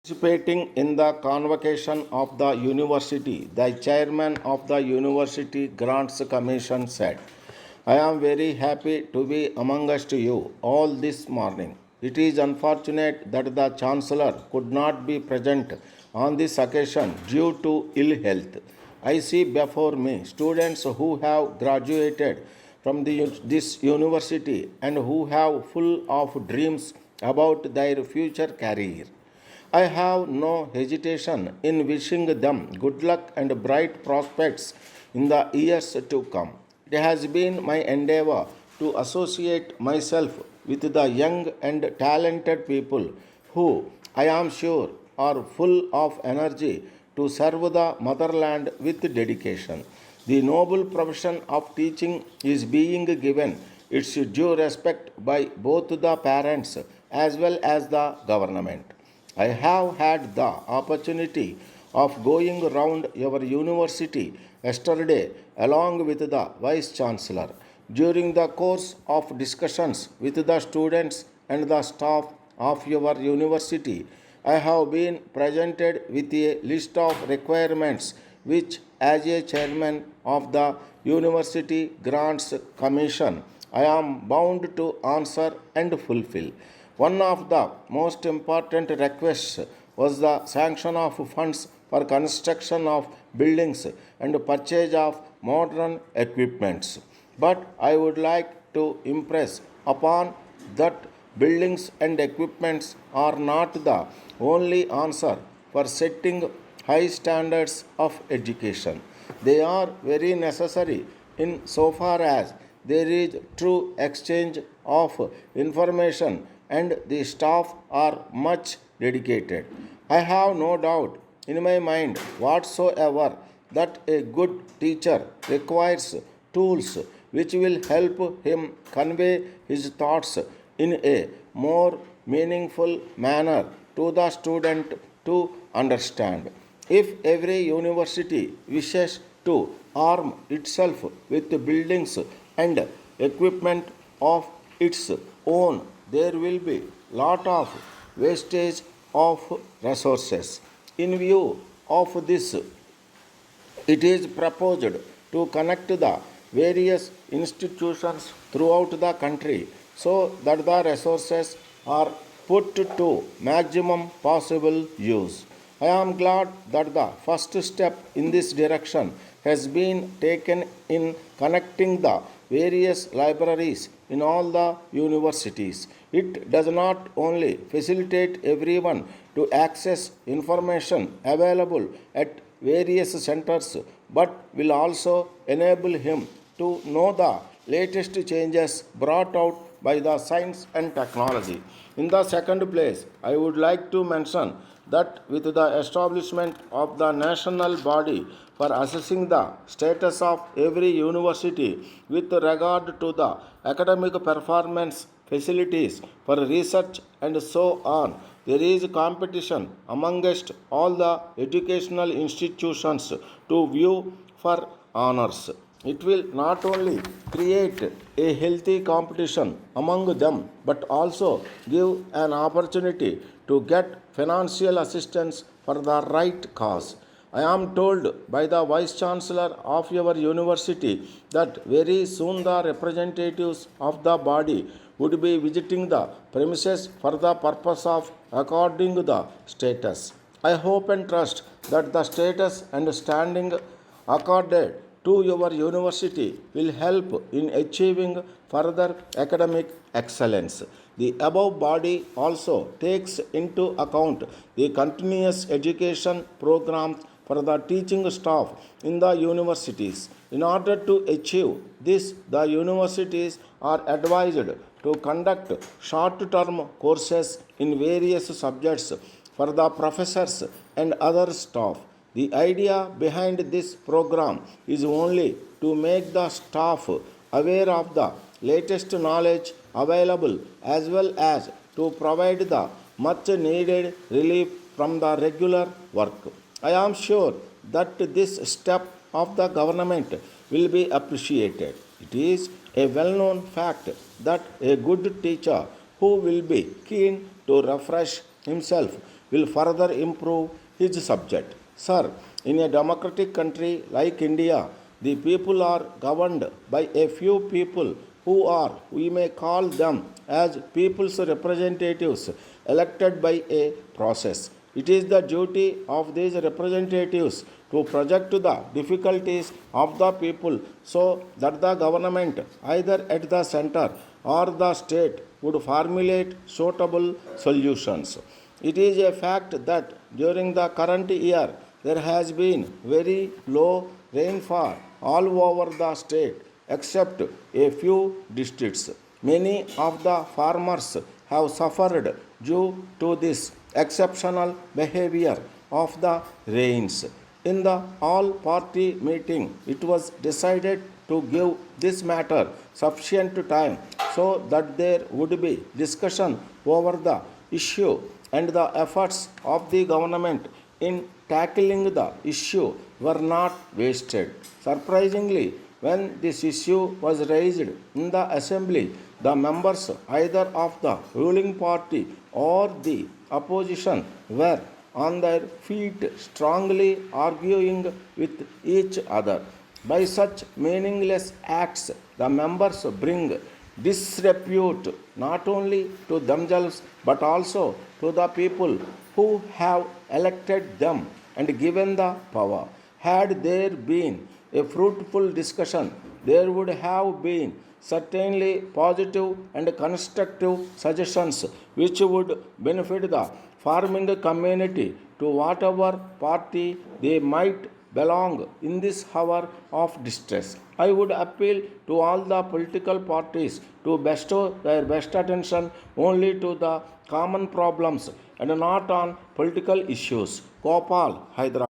Participating in the convocation of the university, the chairman of the University Grants Commission said, I am very happy to be among us to you all this morning. It is unfortunate that the Chancellor could not be present on this occasion due to ill health. I see before me students who have graduated from this university and who have full of dreams about their future career. I have no hesitation in wishing them good luck and bright prospects in the years to come. It has been my endeavor to associate myself with the young and talented people who, I am sure, are full of energy to serve the motherland with dedication. The noble profession of teaching is being given its due respect by both the parents as well as the government. I have had the opportunity of going around your university yesterday along with the Vice Chancellor. During the course of discussions with the students and the staff of your university, I have been presented with a list of requirements which, as a chairman of the University Grants Commission, I am bound to answer and fulfill. One of the most important requests was the sanction of funds for construction of buildings and purchase of modern equipments. But I would like to impress upon that buildings and equipments are not the only answer for setting high standards of education. They are very necessary in so far as there is true exchange of information and the staff are much dedicated. I have no doubt in my mind whatsoever that a good teacher requires tools which will help him convey his thoughts in a more meaningful manner to the student to understand. If every university wishes to arm itself with buildings and equipment of its own, there will be lot of wastage of resources. In view of this, it is proposed to connect the various institutions throughout the country so that the resources are put to maximum possible use. I am glad that the first step in this direction has been taken in connecting the various libraries in all the universities. It does not only facilitate everyone to access information available at various centers but will also enable him to know the latest changes brought out by the science and technology. In the second place, I would like to mention that with the establishment of the national body for assessing the status of every university with regard to the academic performance, facilities for research and so on, there is competition amongst all the educational institutions to view for honors. It will not only create a healthy competition among them but also give an opportunity to get financial assistance for the right cause. I am told by the Vice Chancellor of your university that very soon the representatives of the body would be visiting the premises for the purpose of according the status. I hope and trust that the status and standing accorded to your university will help in achieving further academic excellence. The above body also takes into account the continuous education programs for the teaching staff in the universities. In order to achieve this, the universities are advised to conduct short term courses in various subjects for the professors and other staff. The idea behind this program is only to make the staff aware of the latest knowledge available as well as to provide the much needed relief from the regular work. I am sure that this step of the government will be appreciated. It is a well known fact that a good teacher who will be keen to refresh himself will further improve his subject. Sir, in a democratic country like India, the people are governed by a few people who are, we may call them as people's representatives, elected by a process. It is the duty of these representatives to project the difficulties of the people so that the government, either at the center or the state, would formulate suitable solutions. It is a fact that during the current year there has been very low rainfall all over the state except a few districts. Many of the farmers have suffered due to this exceptional behavior of the rains. In the all party meeting, it was decided to give this matter sufficient time so that there would be discussion over the issue and the efforts of the government in tackling the issue were not wasted. Surprisingly, when this issue was raised in the assembly, the members either of the ruling party or the opposition were on their feet strongly arguing with each other. By such meaningless acts, the members bring disrepute not only to themselves but also to the people who have elected them and given the power. Had there been a fruitful discussion, there would have been certainly positive and constructive suggestions which would benefit the farming community to whatever party they might belong in this hour of distress. I would appeal to all the political parties to bestow their best attention only to the common problems and not on political issues. Gopal, Hyderabad.